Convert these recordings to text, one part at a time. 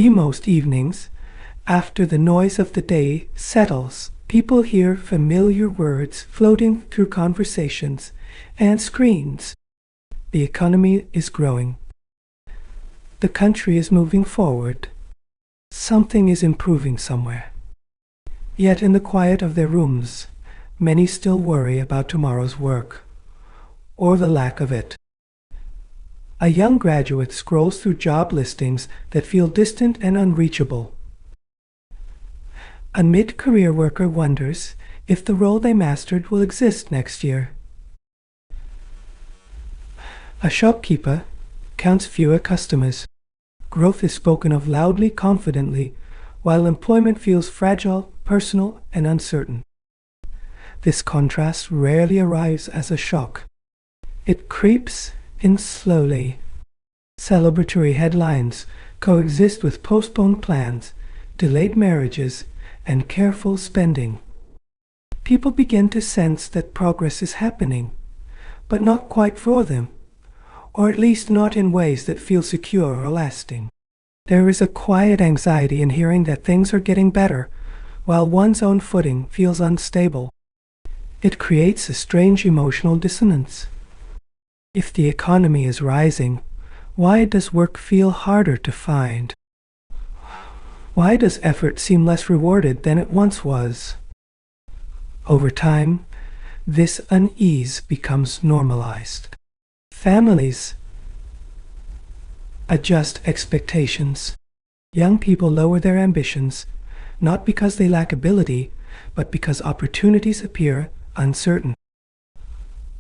Most evenings, after the noise of the day settles, people hear familiar words floating through conversations and screens. The economy is growing. The country is moving forward. Something is improving somewhere. Yet in the quiet of their rooms, many still worry about tomorrow's work, or the lack of it. A young graduate scrolls through job listings that feel distant and unreachable. A mid-career worker wonders if the role they mastered will exist next year. A shopkeeper counts fewer customers. Growth is spoken of loudly, confidently, while employment feels fragile, personal, and uncertain. This contrast rarely arrives as a shock. It creeps in slowly. Celebratory headlines coexist with postponed plans, delayed marriages, and careful spending. People begin to sense that progress is happening, but not quite for them, or at least not in ways that feel secure or lasting. There is a quiet anxiety in hearing that things are getting better, while one's own footing feels unstable. It creates a strange emotional dissonance. If the economy is rising, why does work feel harder to find? Why does effort seem less rewarded than it once was? Over time, this unease becomes normalized. Families adjust expectations. Young people lower their ambitions, not because they lack ability, but because opportunities appear uncertain.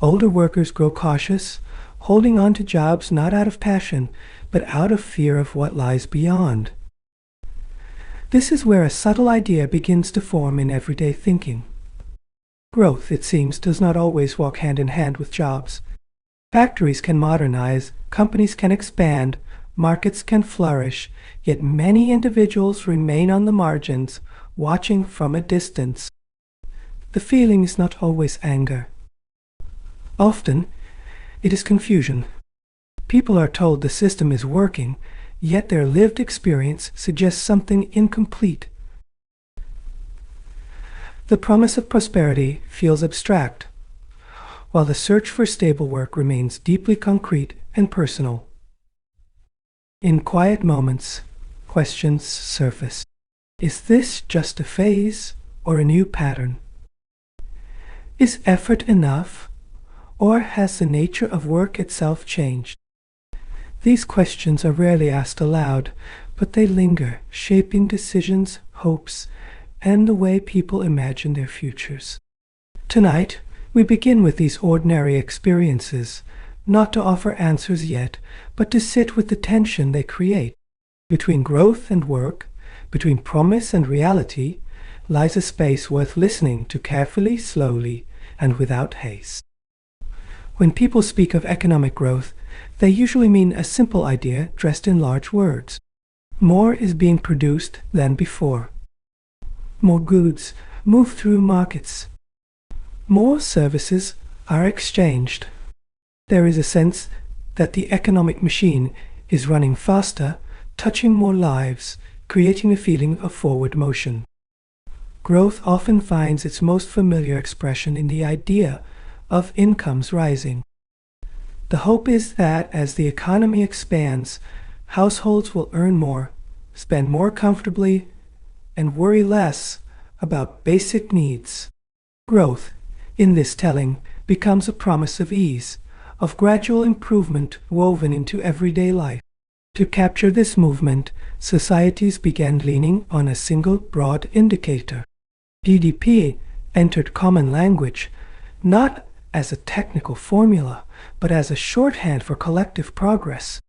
Older workers grow cautious, holding on to jobs not out of passion, but out of fear of what lies beyond. This is where a subtle idea begins to form in everyday thinking. Growth, it seems, does not always walk hand in hand with jobs. Factories can modernize, companies can expand, markets can flourish, yet many individuals remain on the margins, watching from a distance. The feeling is not always anger. Often, it is confusion. People are told the system is working, yet their lived experience suggests something incomplete. The promise of prosperity feels abstract, while the search for stable work remains deeply concrete and personal. In quiet moments, questions surface. Is this just a phase or a new pattern? Is effort enough, or has the nature of work itself changed? These questions are rarely asked aloud, but they linger, shaping decisions, hopes, and the way people imagine their futures. Tonight, we begin with these ordinary experiences, not to offer answers yet, but to sit with the tension they create. Between growth and work, between promise and reality, lies a space worth listening to carefully, slowly, and without haste. When people speak of economic growth, they usually mean a simple idea dressed in large words. More is being produced than before. More goods move through markets. More services are exchanged. There is a sense that the economic machine is running faster, touching more lives, creating a feeling of forward motion. Growth often finds its most familiar expression in the idea of incomes rising. The hope is that as the economy expands, households will earn more, spend more comfortably, and worry less about basic needs. Growth, in this telling, becomes a promise of ease, of gradual improvement woven into everyday life. To capture this movement, societies began leaning on a single broad indicator. GDP entered common language, not as a technical formula, but as a shorthand for collective progress.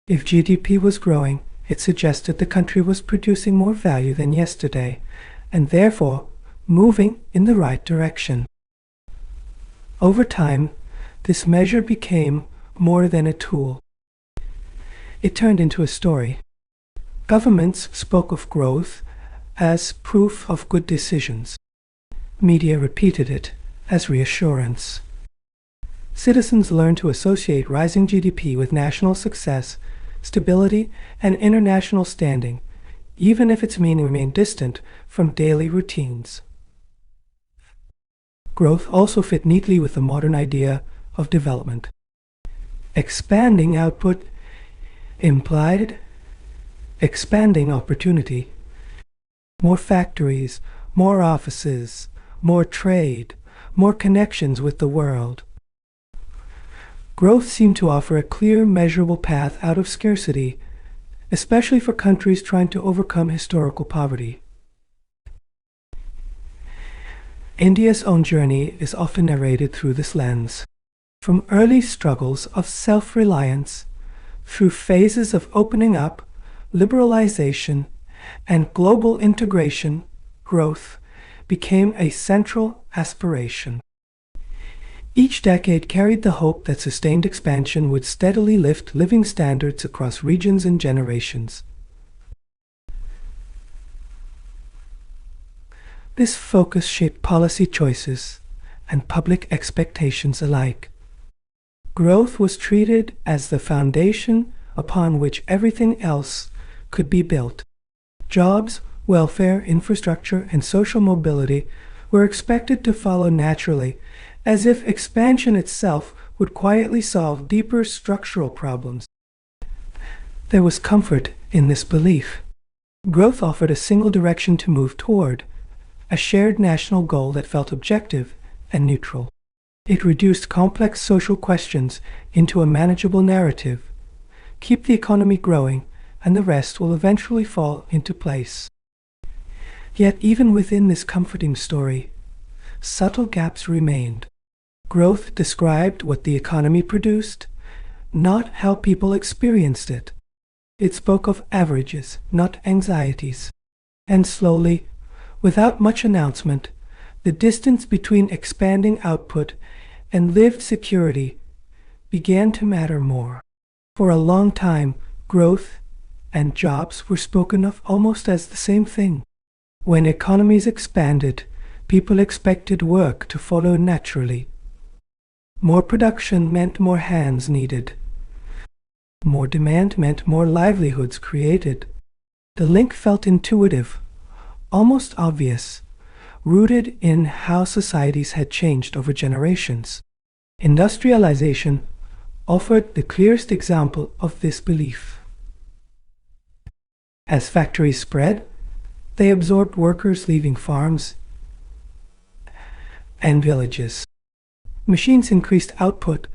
If GDP was growing, it suggested the country was producing more value than yesterday, and therefore moving in the right direction. Over time, this measure became more than a tool. It turned into a story. Governments spoke of growth as proof of good decisions. Media repeated it as reassurance. Citizens learned to associate rising GDP with national success, stability, and international standing, even if its meaning remained distant from daily routines. Growth also fit neatly with the modern idea of development. Expanding output implied expanding opportunity. More factories, more offices, more trade, more connections with the world. Growth seemed to offer a clear, measurable path out of scarcity, especially for countries trying to overcome historical poverty. India's own journey is often narrated through this lens. From early struggles of self-reliance, through phases of opening up, liberalization, and global integration, growth became a central aspiration. Each decade carried the hope that sustained expansion would steadily lift living standards across regions and generations. This focus shaped policy choices and public expectations alike. Growth was treated as the foundation upon which everything else could be built. Jobs, welfare, infrastructure, and social mobility were expected to follow naturally, as if expansion itself would quietly solve deeper structural problems. There was comfort in this belief. Growth offered a single direction to move toward, a shared national goal that felt objective and neutral. It reduced complex social questions into a manageable narrative. Keep the economy growing, and the rest will eventually fall into place. Yet even within this comforting story, subtle gaps remained. Growth described what the economy produced, not how people experienced it. It spoke of averages, not anxieties. And slowly, without much announcement, the distance between expanding output and lived security began to matter more. For a long time, growth and jobs were spoken of almost as the same thing. When economies expanded, people expected work to follow naturally. More production meant more hands needed. More demand meant more livelihoods created. The link felt intuitive, almost obvious, rooted in how societies had changed over generations. Industrialization offered the clearest example of this belief. As factories spread, they absorbed workers leaving farms and villages. Machines increased output,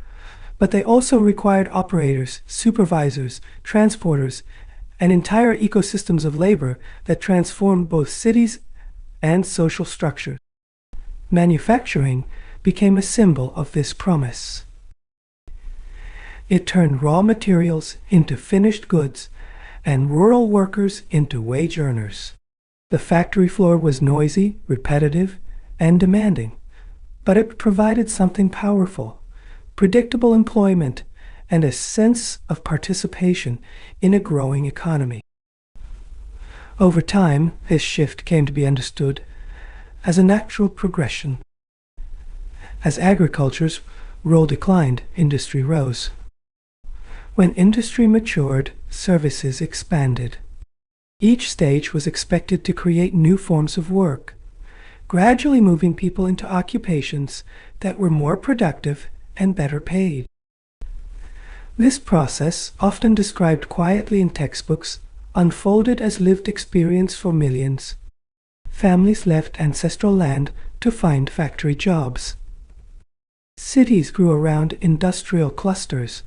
but they also required operators, supervisors, transporters, and entire ecosystems of labor that transformed both cities and social structures. Manufacturing became a symbol of this promise. It turned raw materials into finished goods and rural workers into wage earners. The factory floor was noisy, repetitive, and demanding, but it provided something powerful: predictable employment and a sense of participation in a growing economy. Over time, this shift came to be understood as a natural progression. As agriculture's role declined, industry rose. When industry matured, services expanded. Each stage was expected to create new forms of work, gradually moving people into occupations that were more productive and better paid. This process, often described quietly in textbooks, unfolded as lived experience for millions. Families left ancestral land to find factory jobs. Cities grew around industrial clusters.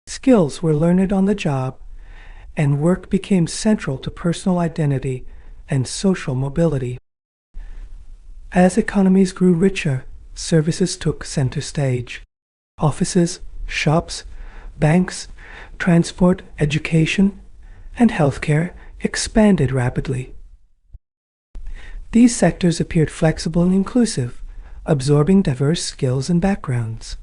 Skills were learned on the job, and work became central to personal identity and social mobility. As economies grew richer, services took center stage. Offices, shops, banks, transport, education, and healthcare expanded rapidly. These sectors appeared flexible and inclusive, absorbing diverse skills and backgrounds.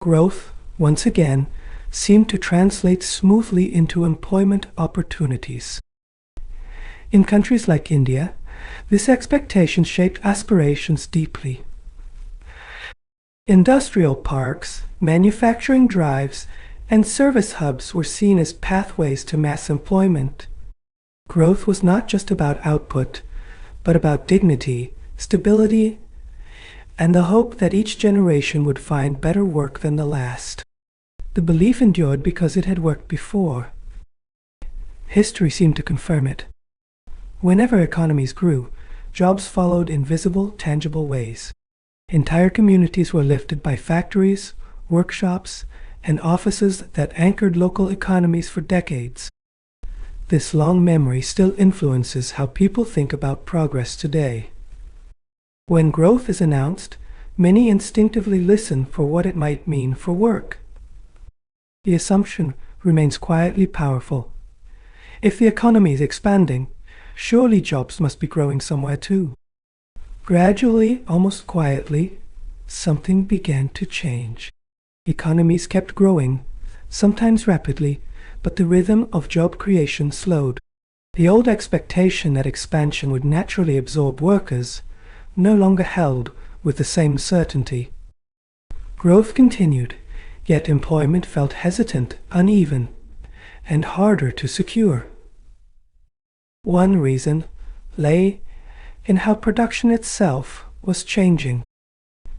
Growth, once again, seemed to translate smoothly into employment opportunities. In countries like India, this expectation shaped aspirations deeply. Industrial parks, manufacturing drives, and service hubs were seen as pathways to mass employment. Growth was not just about output, but about dignity, stability, and the hope that each generation would find better work than the last. The belief endured because it had worked before. History seemed to confirm it. Whenever economies grew, jobs followed in visible, tangible ways. Entire communities were lifted by factories, workshops, and offices that anchored local economies for decades. This long memory still influences how people think about progress today. When growth is announced, many instinctively listen for what it might mean for work. The assumption remains quietly powerful. If the economy is expanding, surely jobs must be growing somewhere too. Gradually, almost quietly, something began to change. Economies kept growing, sometimes rapidly, but the rhythm of job creation slowed. The old expectation that expansion would naturally absorb workers no longer held with the same certainty. Growth continued, yet employment felt hesitant, uneven, and harder to secure. One reason lay in how production itself was changing.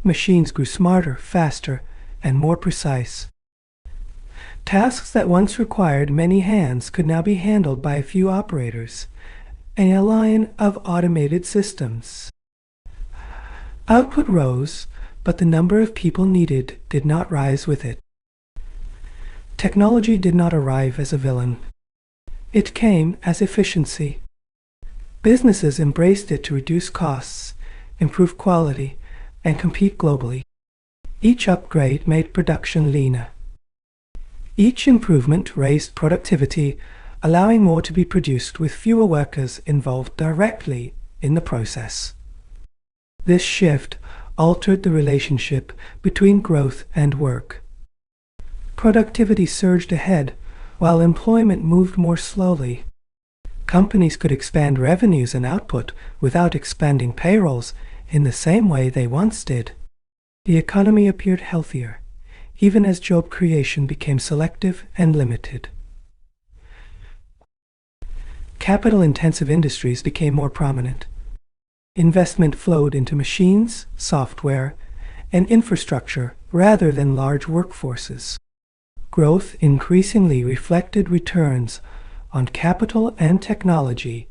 Machines grew smarter, faster, and more precise. Tasks that once required many hands could now be handled by a few operators and a line of automated systems. Output rose, but the number of people needed did not rise with it. Technology did not arrive as a villain. It came as efficiency. Businesses embraced it to reduce costs, improve quality, and compete globally. Each upgrade made production leaner. Each improvement raised productivity, allowing more to be produced with fewer workers involved directly in the process. This shift altered the relationship between growth and work. Productivity surged ahead, while employment moved more slowly. Companies could expand revenues and output without expanding payrolls in the same way they once did. The economy appeared healthier, even as job creation became selective and limited. Capital-intensive industries became more prominent. Investment flowed into machines, software, and infrastructure rather than large workforces. Growth increasingly reflected returns on capital and technology,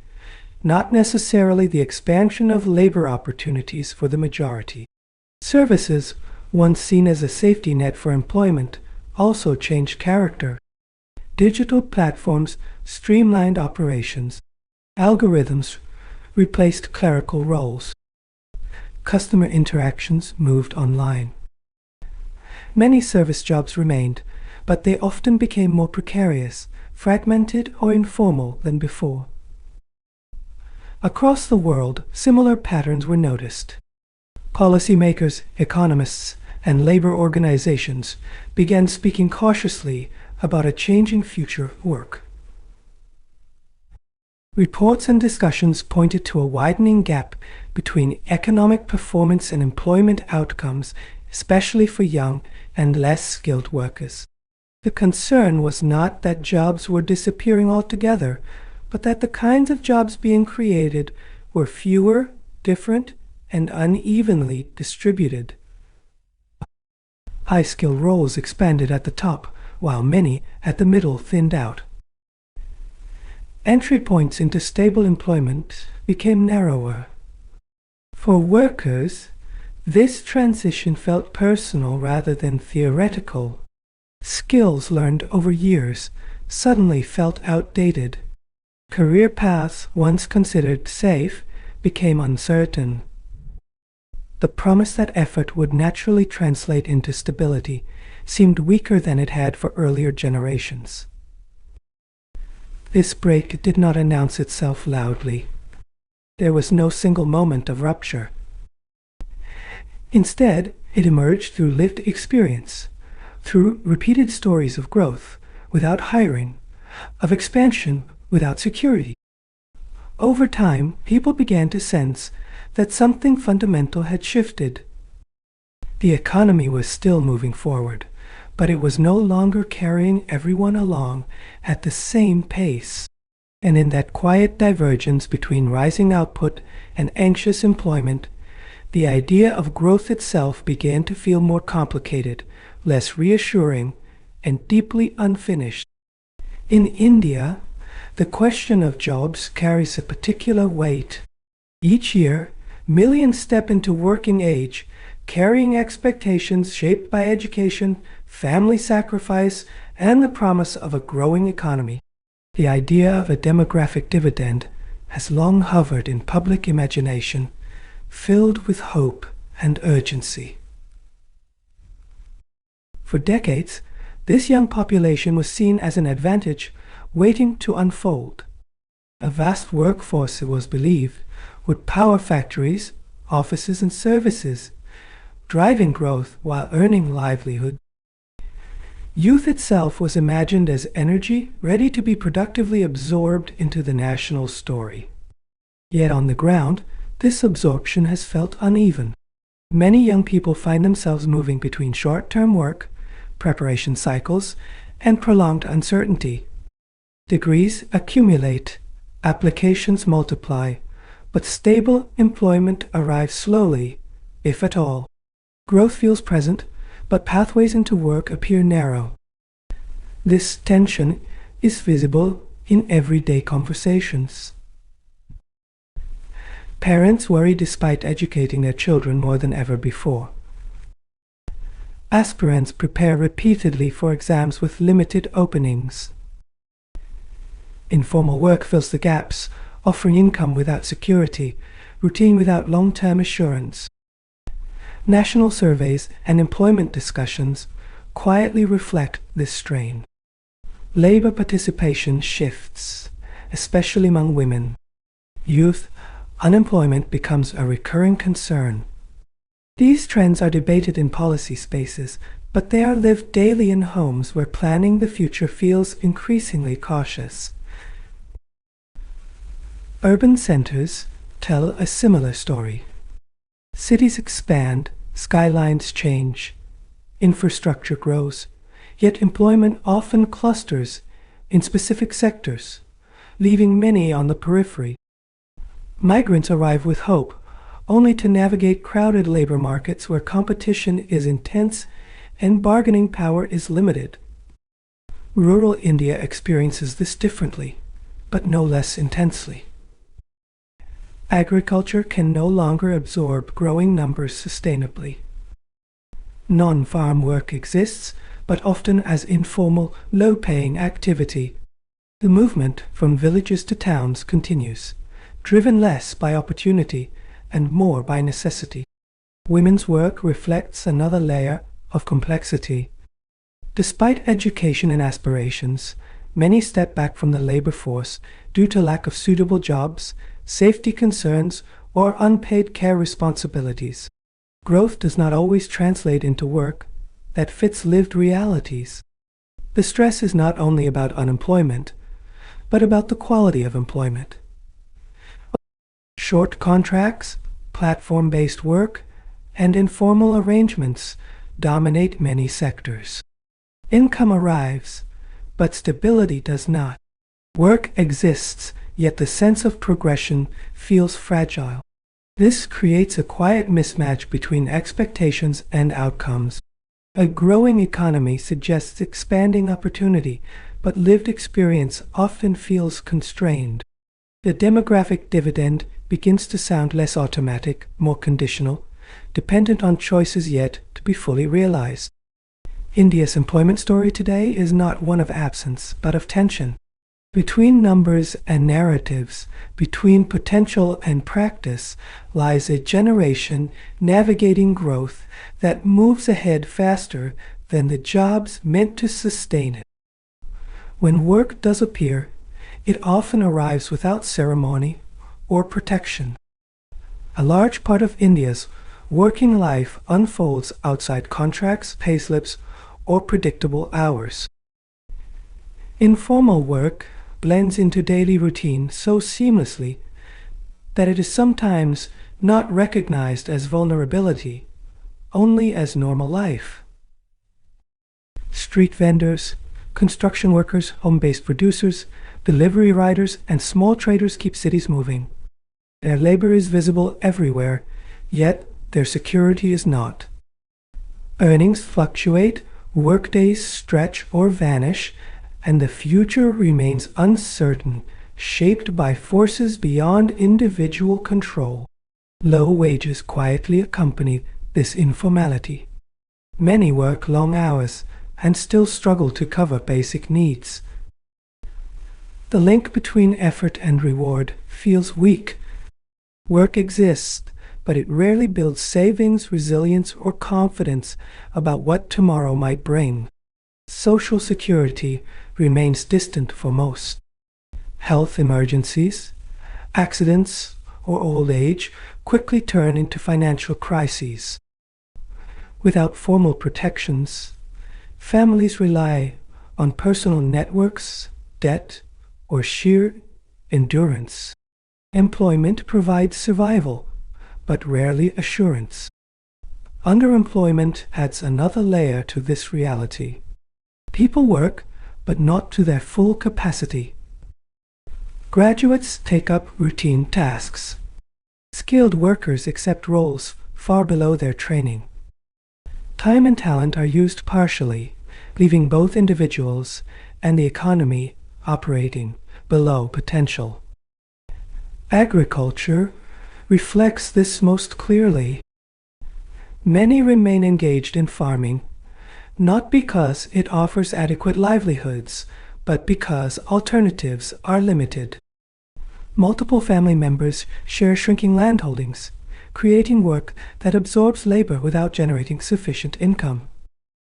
not necessarily the expansion of labor opportunities for the majority. Services, once seen as a safety net for employment, also changed character. Digital platforms streamlined operations. Algorithms replaced clerical roles. Customer interactions moved online. Many service jobs remained, but they often became more precarious, fragmented, or informal than before. Across the world, similar patterns were noticed. Policymakers, economists, and labor organizations began speaking cautiously about a changing future of work. Reports and discussions pointed to a widening gap between economic performance and employment outcomes, especially for young and less skilled workers. The concern was not that jobs were disappearing altogether, but that the kinds of jobs being created were fewer, different, and unevenly distributed. High-skill roles expanded at the top, while many at the middle thinned out. Entry points into stable employment became narrower. For workers, this transition felt personal rather than theoretical. Skills learned over years suddenly felt outdated. Career paths once considered safe became uncertain. The promise that effort would naturally translate into stability seemed weaker than it had for earlier generations. This break did not announce itself loudly. There was no single moment of rupture. Instead, it emerged through lived experience, through repeated stories of growth without hiring, of expansion without security. Over time, people began to sense that something fundamental had shifted. The economy was still moving forward, but it was no longer carrying everyone along at the same pace. And in that quiet divergence between rising output and anxious employment, the idea of growth itself began to feel more complicated, less reassuring, and deeply unfinished. In India, the question of jobs carries a particular weight. Each year, millions step into working age, carrying expectations shaped by education, family sacrifice, and the promise of a growing economy. The idea of a demographic dividend has long hovered in public imagination, filled with hope and urgency. For decades, this young population was seen as an advantage waiting to unfold. A vast workforce, it was believed, would power factories, offices, and services, driving growth while earning livelihood. Youth itself was imagined as energy ready to be productively absorbed into the national story. Yet on the ground, this absorption has felt uneven. Many young people find themselves moving between short-term work, preparation cycles, and prolonged uncertainty. Degrees accumulate, applications multiply, but stable employment arrives slowly, if at all. Growth feels present, but pathways into work appear narrow. This tension is visible in everyday conversations. Parents worry despite educating their children more than ever before. Aspirants prepare repeatedly for exams with limited openings. Informal work fills the gaps, offering income without security, routine without long-term assurance. National surveys and employment discussions quietly reflect this strain. Labor participation shifts, especially among women. Youth unemployment becomes a recurring concern. These trends are debated in policy spaces, but they are lived daily in homes where planning the future feels increasingly cautious. Urban centers tell a similar story. Cities expand, skylines change, infrastructure grows, yet employment often clusters in specific sectors, leaving many on the periphery. Migrants arrive with hope, only to navigate crowded labor markets where competition is intense and bargaining power is limited. Rural India experiences this differently, but no less intensely. Agriculture can no longer absorb growing numbers sustainably. Non-farm work exists, but often as informal, low-paying activity. The movement from villages to towns continues, driven less by opportunity and more by necessity. Women's work reflects another layer of complexity. Despite education and aspirations, many step back from the labor force due to lack of suitable jobs, safety concerns, or unpaid care responsibilities. Growth does not always translate into work that fits lived realities. The stress is not only about unemployment, but about the quality of employment. Short contracts, platform-based work, and informal arrangements dominate many sectors. Income arrives, but stability does not. Work exists, yet the sense of progression feels fragile. This creates a quiet mismatch between expectations and outcomes. A growing economy suggests expanding opportunity, but lived experience often feels constrained. The demographic dividend begins to sound less automatic, more conditional, dependent on choices yet to be fully realized. India's employment story today is not one of absence, but of tension. Between numbers and narratives, between potential and practice, lies a generation navigating growth that moves ahead faster than the jobs meant to sustain it. When work does appear, it often arrives without ceremony or protection. A large part of India's working life unfolds outside contracts, payslips, or predictable hours. Informal work blends into daily routine so seamlessly that it is sometimes not recognized as vulnerability, only as normal life. Street vendors, Construction workers, home-based producers, delivery riders, and small traders keep cities moving. Their labor is visible everywhere, yet their security is not. Earnings fluctuate, workdays stretch or vanish, and the future remains uncertain, shaped by forces beyond individual control. Low wages quietly accompany this informality. Many work long hours and still struggle to cover basic needs. The link between effort and reward feels weak. Work exists, but it rarely builds savings, resilience, or confidence about what tomorrow might bring. Social security remains distant for most. Health emergencies, accidents, or old age quickly turn into financial crises. Without formal protections, families rely on personal networks, debt, or sheer endurance. Employment provides survival, but rarely assurance. Underemployment adds another layer to this reality. People work, but not to their full capacity. Graduates take up routine tasks. Skilled workers accept roles far below their training. Time and talent are used partially, leaving both individuals and the economy operating below potential. Agriculture reflects this most clearly. Many remain engaged in farming, not because it offers adequate livelihoods, but because alternatives are limited. Multiple family members share shrinking landholdings, creating work that absorbs labor without generating sufficient income.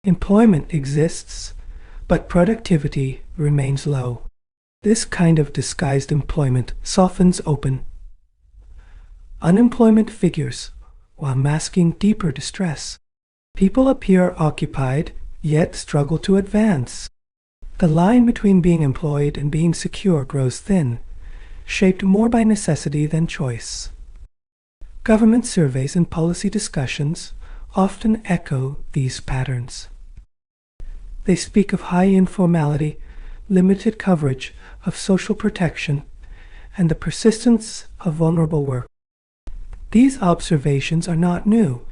Employment exists, but productivity remains low. This kind of disguised employment softens open. Unemployment figures while masking deeper distress. People appear occupied, yet struggle to advance. The line between being employed and being secure grows thin, shaped more by necessity than choice. Government surveys and policy discussions often echo these patterns. They speak of high informality, limited coverage of social protection, and the persistence of vulnerable work. These observations are not new,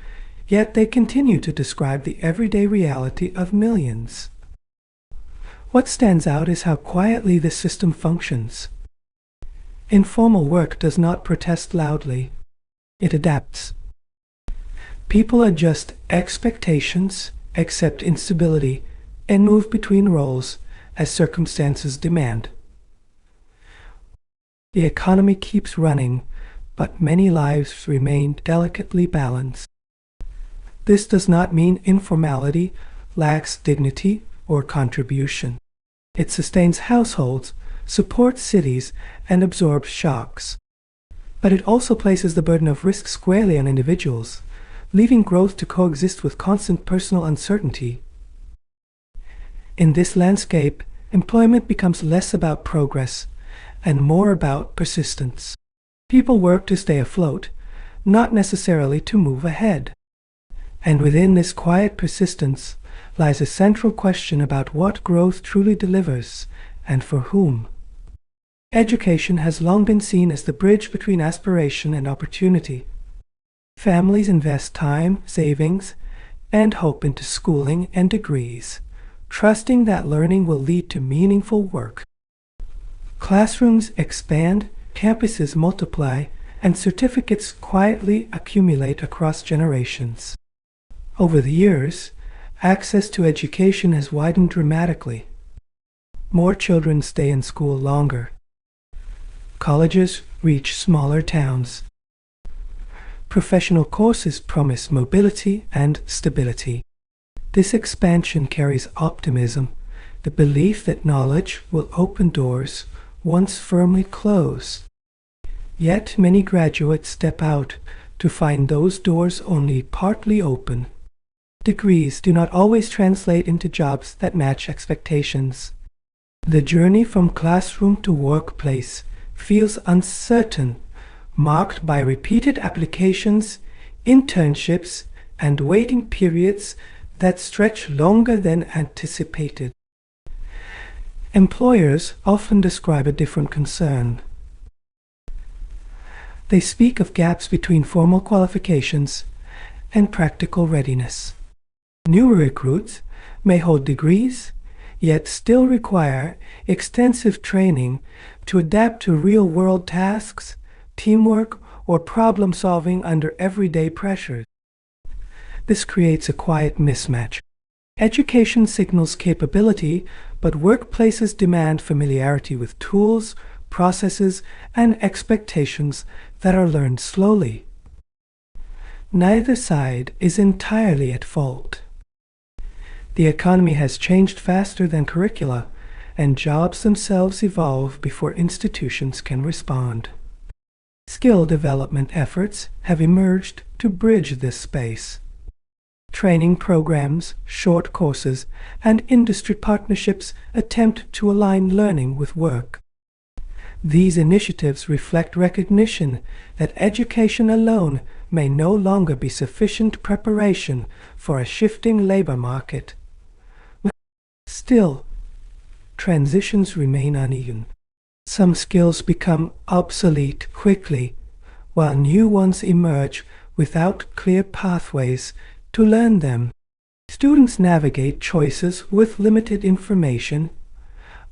yet they continue to describe the everyday reality of millions. What stands out is how quietly this system functions. Informal work does not protest loudly. It adapts. People adjust expectations, accept instability, and move between roles as circumstances demand. The economy keeps running, but many lives remain delicately balanced. This does not mean informality lacks dignity or contribution. It sustains households, supports cities, and absorbs shocks. But it also places the burden of risk squarely on individuals, leaving growth to coexist with constant personal uncertainty. In this landscape, employment becomes less about progress and more about persistence. People work to stay afloat, not necessarily to move ahead. And within this quiet persistence lies a central question about what growth truly delivers and for whom. Education has long been seen as the bridge between aspiration and opportunity. Families invest time, savings, and hope into schooling and degrees, trusting that learning will lead to meaningful work. Classrooms expand, campuses multiply, and certificates quietly accumulate across generations. Over the years, access to education has widened dramatically. More children stay in school longer. Colleges reach smaller towns. Professional courses promise mobility and stability. This expansion carries optimism, the belief that knowledge will open doors once firmly closed. Yet many graduates step out to find those doors only partly open. Degrees do not always translate into jobs that match expectations. The journey from classroom to workplace feels uncertain, marked by repeated applications, internships, and waiting periods that stretch longer than anticipated. Employers often describe a different concern. They speak of gaps between formal qualifications and practical readiness. New recruits may hold degrees, yet still require extensive training to adapt to real-world tasks, teamwork, or problem-solving under everyday pressures. This creates a quiet mismatch. Education signals capability, but workplaces demand familiarity with tools, processes, and expectations that are learned slowly. Neither side is entirely at fault. The economy has changed faster than curricula, and jobs themselves evolve before institutions can respond. Skill development efforts have emerged to bridge this space. Training programs, short courses, and industry partnerships attempt to align learning with work. These initiatives reflect recognition that education alone may no longer be sufficient preparation for a shifting labor market. Still, transitions remain uneven. Some skills become obsolete quickly, while new ones emerge without clear pathways to learn them. Students navigate choices with limited information,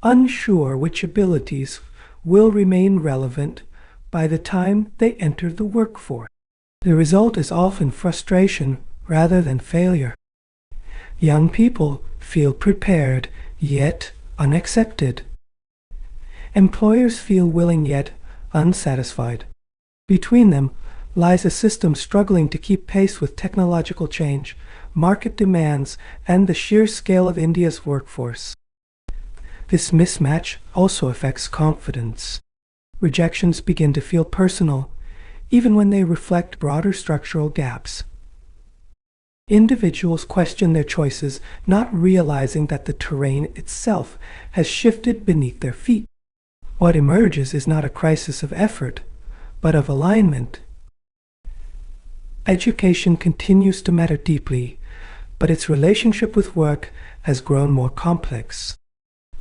unsure which abilities will remain relevant by the time they enter the workforce. The result is often frustration rather than failure. Young people feel prepared, yet unaccepted. Employers feel willing yet unsatisfied. Between them lies a system struggling to keep pace with technological change, market demands, and the sheer scale of India's workforce. This mismatch also affects confidence. Rejections begin to feel personal, even when they reflect broader structural gaps. Individuals question their choices, not realizing that the terrain itself has shifted beneath their feet. What emerges is not a crisis of effort, but of alignment. Education continues to matter deeply, but its relationship with work has grown more complex.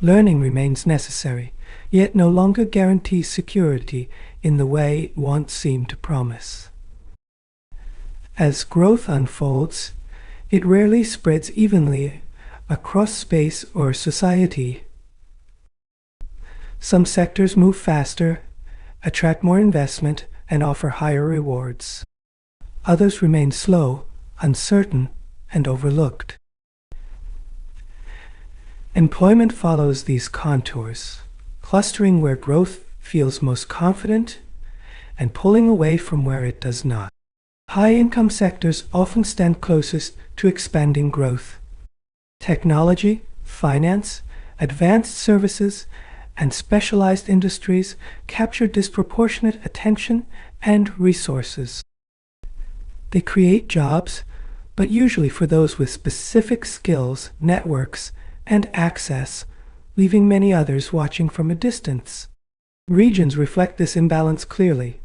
Learning remains necessary, yet no longer guarantees security in the way it once seemed to promise. As growth unfolds, it rarely spreads evenly across space or society. Some sectors move faster, attract more investment, and offer higher rewards. Others remain slow, uncertain, and overlooked. Employment follows these contours, clustering where growth feels most confident and pulling away from where it does not. High-income sectors often stand closest to expanding growth. Technology, finance, advanced services, and specialized industries capture disproportionate attention and resources. They create jobs, but usually for those with specific skills, networks, and access, leaving many others watching from a distance. Regions reflect this imbalance clearly.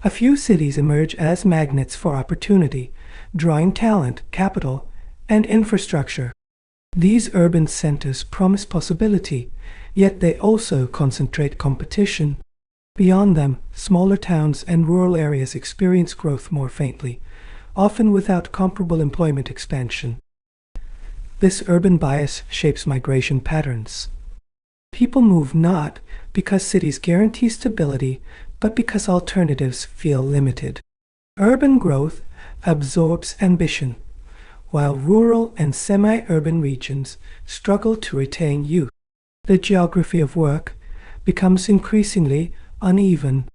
A few cities emerge as magnets for opportunity, drawing talent, capital, and infrastructure. These urban centers promise possibility, yet they also concentrate competition. Beyond them, smaller towns and rural areas experience growth more faintly, often without comparable employment expansion. This urban bias shapes migration patterns. People move not because cities guarantee stability, but because alternatives feel limited. Urban growth absorbs ambition, while rural and semi-urban regions struggle to retain youth. The geography of work becomes increasingly uneven.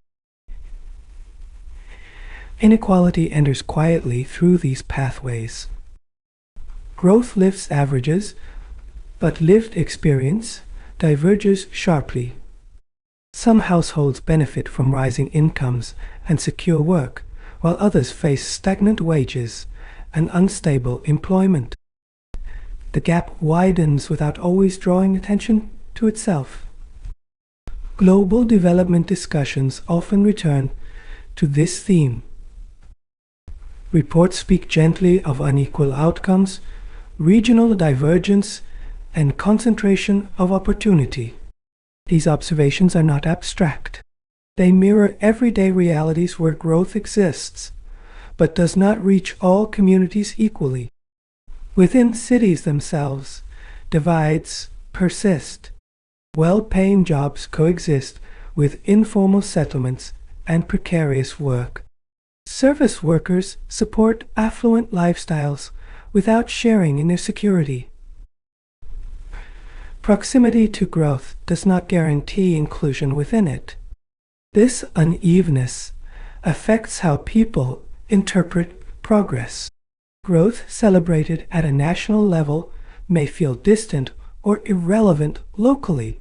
Inequality enters quietly through these pathways. Growth lifts averages, but lived experience diverges sharply. Some households benefit from rising incomes and secure work, while others face stagnant wages and unstable employment. The gap widens without always drawing attention to itself. Global development discussions often return to this theme. Reports speak gently of unequal outcomes, regional divergence, and concentration of opportunity. These observations are not abstract. They mirror everyday realities where growth exists, but does not reach all communities equally. Within cities themselves, divides persist. Well-paying jobs coexist with informal settlements and precarious work. Service workers support affluent lifestyles without sharing in their security. Proximity to growth does not guarantee inclusion within it. This unevenness affects how people interpret progress. Growth celebrated at a national level may feel distant or irrelevant locally.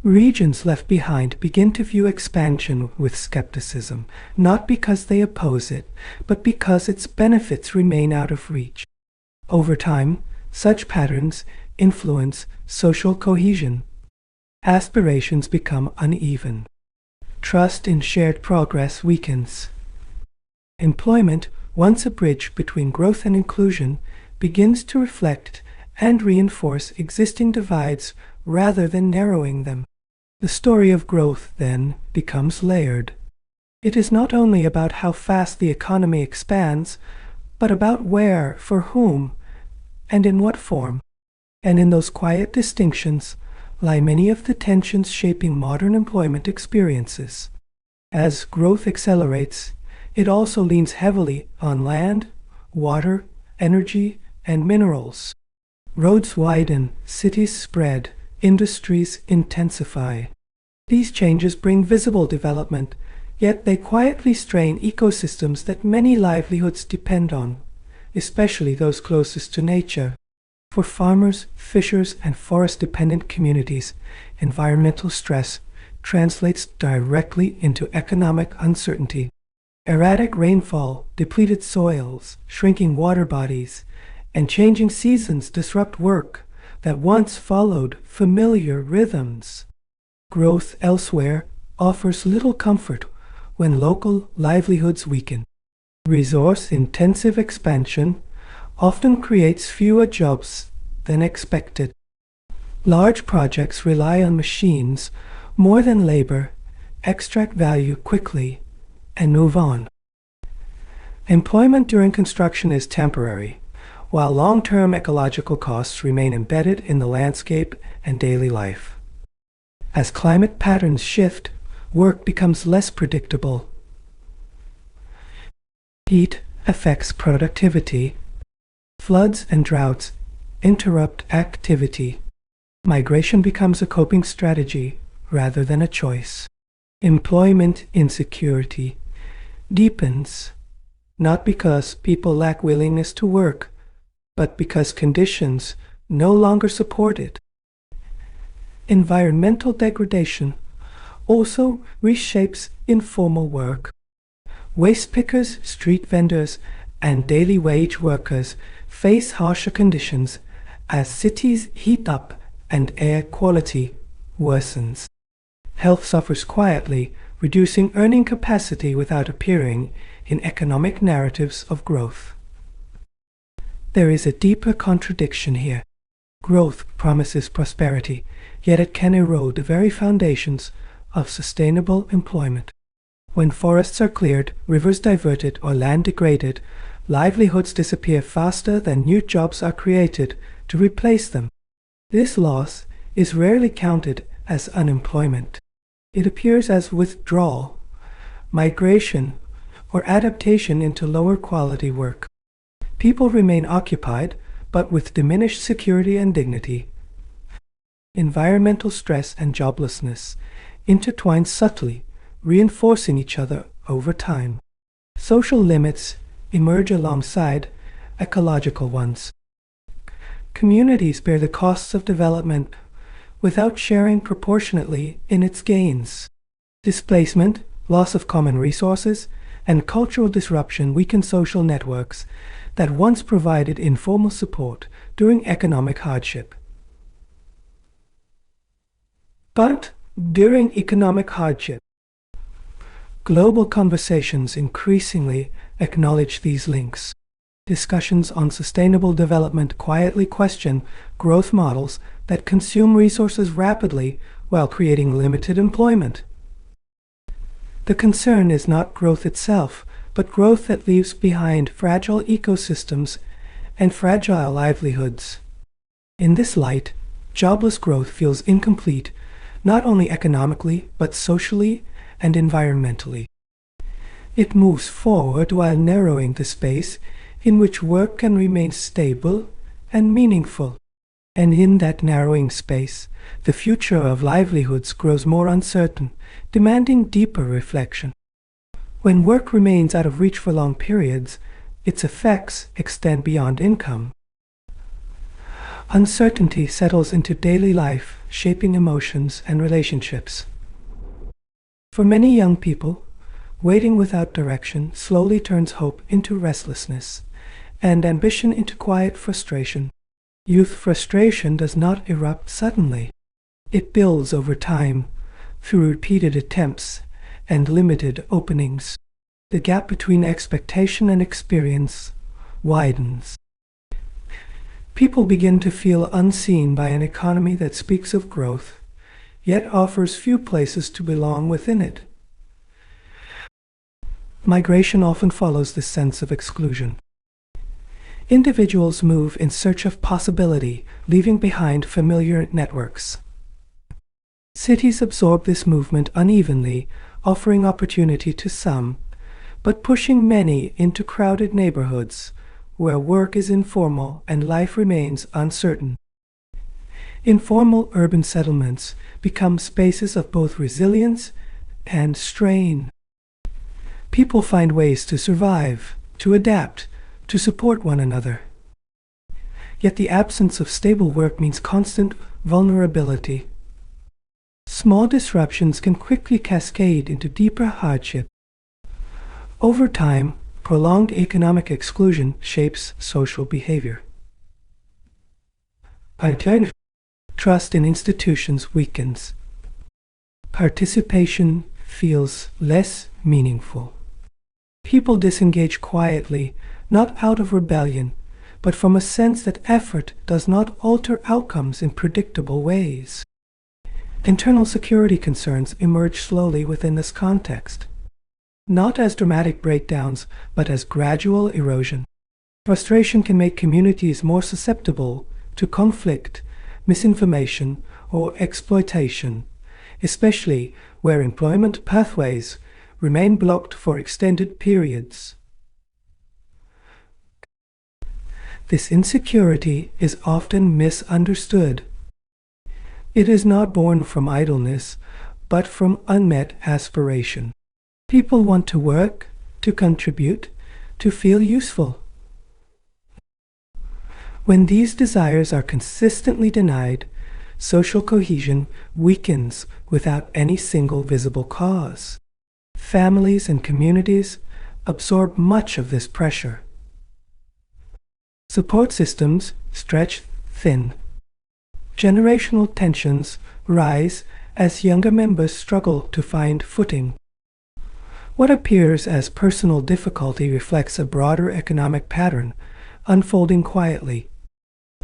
Regions left behind begin to view expansion with skepticism, not because they oppose it, but because its benefits remain out of reach. Over time, such patterns influence social cohesion. Aspirations become uneven. Trust in shared progress weakens. Employment, once a bridge between growth and inclusion, begins to reflect and reinforce existing divides rather than narrowing them. The story of growth, then, becomes layered. It is not only about how fast the economy expands, but about where, for whom, and in what form. And in those quiet distinctions lie many of the tensions shaping modern employment experiences. As growth accelerates, it also leans heavily on land, water, energy, and minerals. Roads widen, cities spread, industries intensify. These changes bring visible development, yet they quietly strain ecosystems that many livelihoods depend on, especially those closest to nature. For farmers, fishers, and forest-dependent communities, environmental stress translates directly into economic uncertainty. Erratic rainfall, depleted soils, shrinking water bodies, and changing seasons disrupt work that once followed familiar rhythms. Growth elsewhere offers little comfort when local livelihoods weaken. Resource-intensive expansion often creates fewer jobs than expected. Large projects rely on machines more than labor, extract value quickly, and move on. Employment during construction is temporary, while long-term ecological costs remain embedded in the landscape and daily life. As climate patterns shift, work becomes less predictable. Heat affects productivity. Floods and droughts interrupt activity. Migration becomes a coping strategy rather than a choice. Employment insecurity deepens, not because people lack willingness to work, but because conditions no longer support it. Environmental degradation also reshapes informal work. Waste pickers, street vendors, and daily wage workers face harsher conditions as cities heat up and air quality worsens. Health suffers quietly, reducing earning capacity without appearing in economic narratives of growth. There is a deeper contradiction here. Growth promises prosperity, yet it can erode the very foundations of sustainable employment. When forests are cleared, rivers diverted, or land degraded, livelihoods disappear faster than new jobs are created to replace them. This loss is rarely counted as unemployment. It appears as withdrawal, migration, or adaptation into lower quality work. People remain occupied, but with diminished security and dignity. Environmental stress and joblessness intertwine subtly, reinforcing each other over time. Social limits emerge alongside ecological ones. Communities bear the costs of development without sharing proportionately in its gains. Displacement, loss of common resources, and cultural disruption weaken social networks that once provided informal support during economic hardship. But during economic hardship, global conversations increasingly acknowledge these links. Discussions on sustainable development quietly question growth models that consume resources rapidly while creating limited employment. The concern is not growth itself, but growth that leaves behind fragile ecosystems and fragile livelihoods. In this light, jobless growth feels incomplete, not only economically, but socially and environmentally. It moves forward while narrowing the space in which work can remain stable and meaningful. And in that narrowing space, the future of livelihoods grows more uncertain, demanding deeper reflection. When work remains out of reach for long periods, its effects extend beyond income. Uncertainty settles into daily life, shaping emotions and relationships. For many young people, waiting without direction slowly turns hope into restlessness, and ambition into quiet frustration. Youth frustration does not erupt suddenly. It builds over time, through repeated attempts and limited openings. The gap between expectation and experience widens. People begin to feel unseen by an economy that speaks of growth, yet offers few places to belong within it. Migration often follows this sense of exclusion. Individuals move in search of possibility, leaving behind familiar networks. Cities absorb this movement unevenly, offering opportunity to some, but pushing many into crowded neighborhoods, where work is informal and life remains uncertain. Informal urban settlements become spaces of both resilience and strain. People find ways to survive, to adapt, to support one another. Yet the absence of stable work means constant vulnerability. Small disruptions can quickly cascade into deeper hardship. Over time, prolonged economic exclusion shapes social behavior. Trust in institutions weakens. Participation feels less meaningful. People disengage quietly, not out of rebellion, but from a sense that effort does not alter outcomes in predictable ways. Internal security concerns emerge slowly within this context, not as dramatic breakdowns, but as gradual erosion. Frustration can make communities more susceptible to conflict, misinformation, or exploitation, especially where employment pathways remain blocked for extended periods. This insecurity is often misunderstood. It is not born from idleness, but from unmet aspiration. People want to work, to contribute, to feel useful. When these desires are consistently denied, social cohesion weakens without any single visible cause. Families and communities absorb much of this pressure. Support systems stretch thin. Generational tensions rise as younger members struggle to find footing. What appears as personal difficulty reflects a broader economic pattern, unfolding quietly.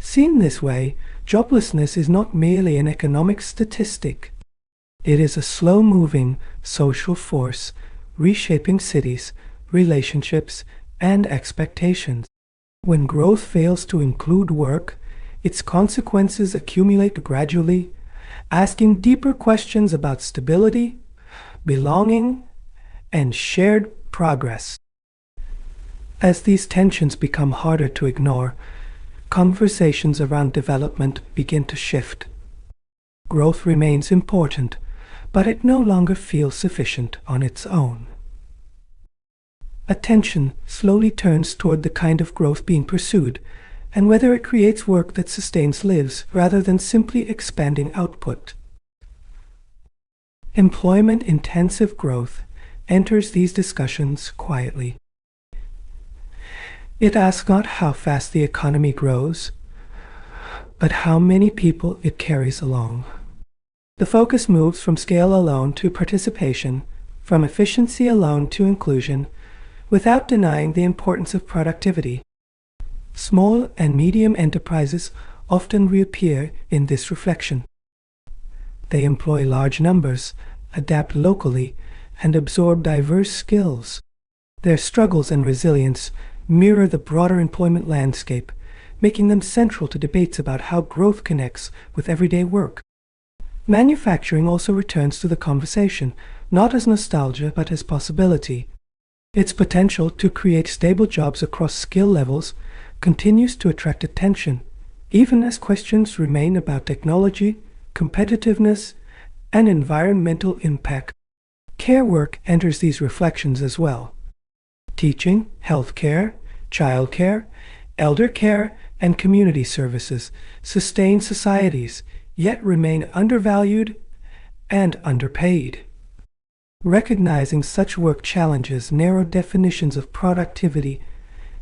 Seen this way, joblessness is not merely an economic statistic. It is a slow-moving social force, reshaping cities, relationships, and expectations. When growth fails to include work, its consequences accumulate gradually, asking deeper questions about stability, belonging, and shared progress. As these tensions become harder to ignore, conversations around development begin to shift. Growth remains important, but it no longer feels sufficient on its own. Attention slowly turns toward the kind of growth being pursued, and whether it creates work that sustains lives rather than simply expanding output. Employment-intensive growth enters these discussions quietly. It asks not how fast the economy grows, but how many people it carries along. The focus moves from scale alone to participation, from efficiency alone to inclusion, without denying the importance of productivity. Small and medium enterprises often reappear in this reflection. They employ large numbers, adapt locally, and absorb diverse skills. Their struggles and resilience mirror the broader employment landscape, making them central to debates about how growth connects with everyday work. Manufacturing also returns to the conversation, not as nostalgia but as possibility. Its potential to create stable jobs across skill levels continues to attract attention, even as questions remain about technology, competitiveness, and environmental impact. Care work enters these reflections as well. Teaching, healthcare, childcare, elder care, and community services sustain societies, yet remain undervalued and underpaid. Recognizing such work challenges narrow definitions of productivity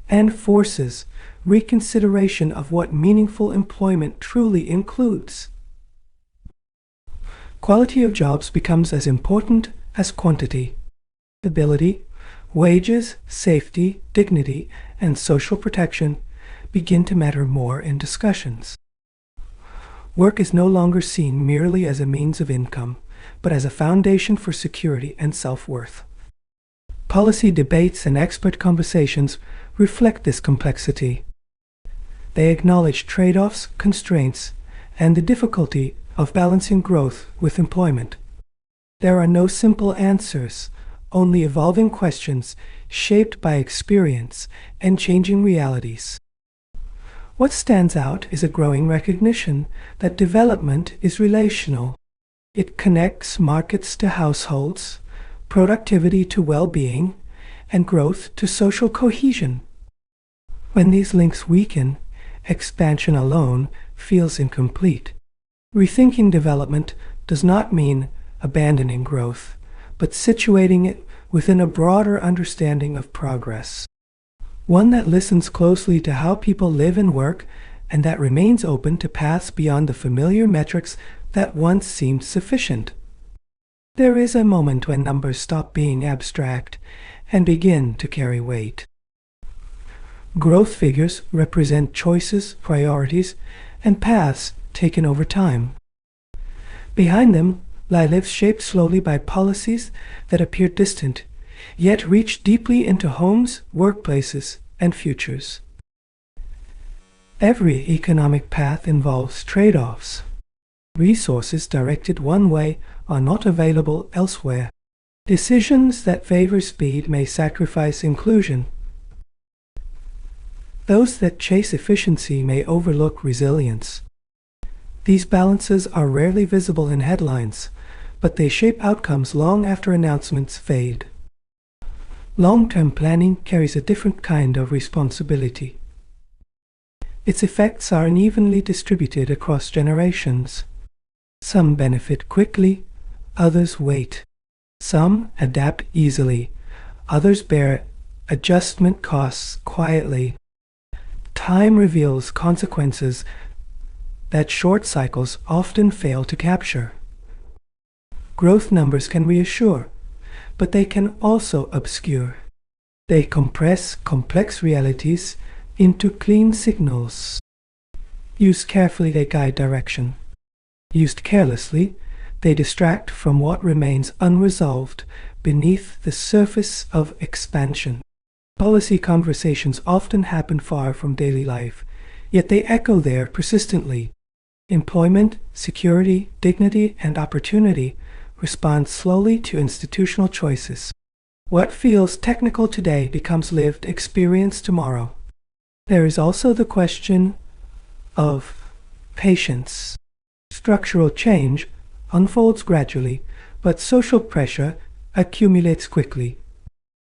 and forces reconsideration of what meaningful employment truly includes. Quality of jobs becomes as important as quantity. Ability, wages, safety, dignity, and social protection begin to matter more in discussions. Work is no longer seen merely as a means of income, but as a foundation for security and self-worth. Policy debates and expert conversations reflect this complexity. They acknowledge trade-offs, constraints, and the difficulty of balancing growth with employment. There are no simple answers, only evolving questions shaped by experience and changing realities. What stands out is a growing recognition that development is relational. It connects markets to households, productivity to well-being, and growth to social cohesion. When these links weaken, expansion alone feels incomplete. Rethinking development does not mean abandoning growth, but situating it within a broader understanding of progress. One that listens closely to how people live and work, and that remains open to paths beyond the familiar metrics that once seemed sufficient. There is a moment when numbers stop being abstract and begin to carry weight. Growth figures represent choices, priorities, and paths taken over time. Behind them lie lives shaped slowly by policies that appear distant, yet reach deeply into homes, workplaces, and futures. Every economic path involves trade-offs. Resources directed one way are not available elsewhere. Decisions that favor speed may sacrifice inclusion. Those that chase efficiency may overlook resilience. These balances are rarely visible in headlines, but they shape outcomes long after announcements fade. Long-term planning carries a different kind of responsibility. Its effects are unevenly distributed across generations. Some benefit quickly, others wait. Some adapt easily, others bear adjustment costs quietly. Time reveals consequences that short cycles often fail to capture. Growth numbers can reassure, but they can also obscure. They compress complex realities into clean signals. Used carefully, they guide direction. Used carelessly, they distract from what remains unresolved beneath the surface of expansion. Policy conversations often happen far from daily life, yet they echo there persistently. Employment, security, dignity, and opportunity respond slowly to institutional choices. What feels technical today becomes lived experience tomorrow. There is also the question of patience. Structural change unfolds gradually, but social pressure accumulates quickly.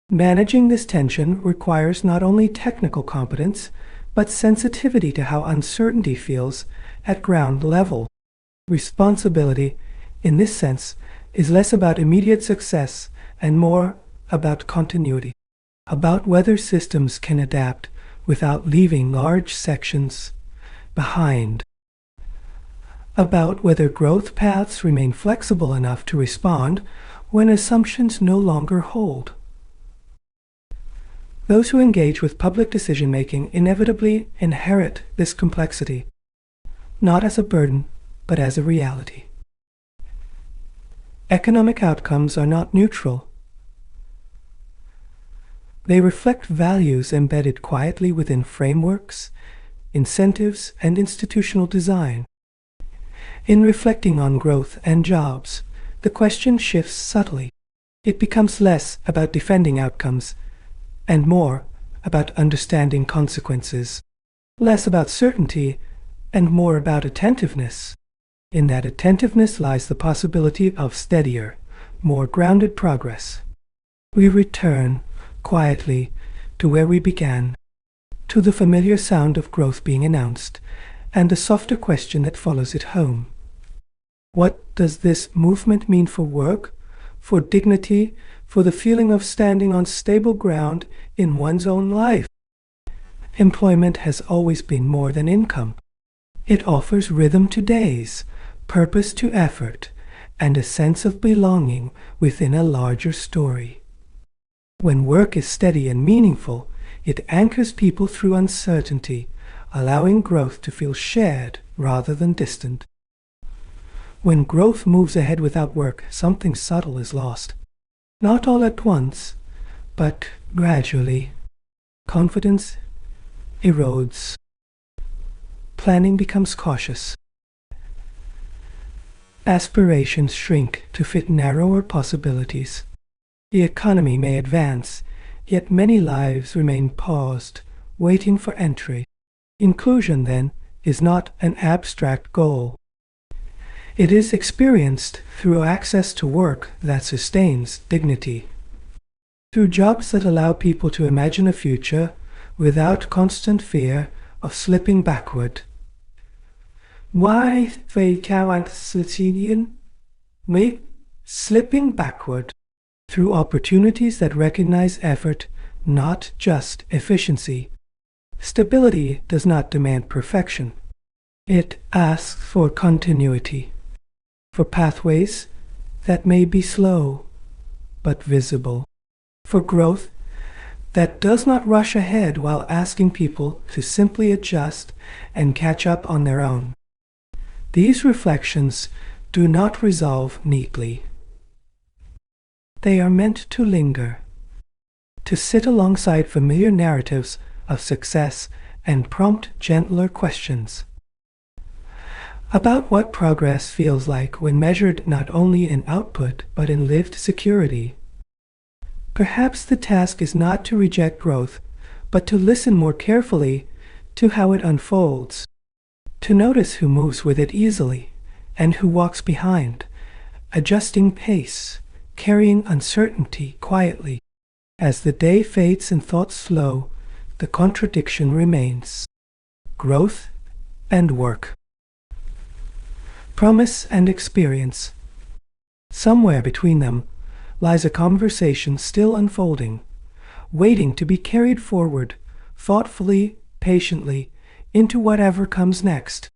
Managing this tension requires not only technical competence, but sensitivity to how uncertainty feels at ground level. Responsibility, in this sense, is less about immediate success and more about continuity, about whether systems can adapt without leaving large sections behind, about whether growth paths remain flexible enough to respond when assumptions no longer hold. Those who engage with public decision-making inevitably inherit this complexity, not as a burden, but as a reality. Economic outcomes are not neutral. They reflect values embedded quietly within frameworks, incentives, and institutional design. In reflecting on growth and jobs, the question shifts subtly. It becomes less about defending outcomes and more about understanding consequences, less about certainty and more about attentiveness. In that attentiveness lies the possibility of steadier, more grounded progress. We return, quietly, to where we began, to the familiar sound of growth being announced, and the softer question that follows it home. What does this movement mean for work, for dignity, for the feeling of standing on stable ground in one's own life? Employment has always been more than income. It offers rhythm to days, purpose to effort, and a sense of belonging within a larger story. When work is steady and meaningful, it anchors people through uncertainty, allowing growth to feel shared rather than distant. When growth moves ahead without work, something subtle is lost. Not all at once, but gradually. Confidence erodes. Planning becomes cautious. Aspirations shrink to fit narrower possibilities. The economy may advance, yet many lives remain paused, waiting for entry. Inclusion, then, is not an abstract goal. It is experienced through access to work that sustains dignity, through jobs that allow people to imagine a future without constant fear of slipping backward. Why they can't slipping backward, through opportunities that recognize effort, not just efficiency. Stability does not demand perfection. It asks for continuity, for pathways that may be slow but visible, for growth that does not rush ahead while asking people to simply adjust and catch up on their own. These reflections do not resolve neatly. They are meant to linger, to sit alongside familiar narratives of success and prompt gentler questions about what progress feels like when measured not only in output but in lived security. Perhaps the task is not to reject growth, but to listen more carefully to how it unfolds, to notice who moves with it easily and who walks behind, adjusting pace, carrying uncertainty quietly. As the day fades and thoughts slow, the contradiction remains: growth and work, promise and experience. Somewhere between them lies a conversation still unfolding, waiting to be carried forward, thoughtfully, patiently, into whatever comes next.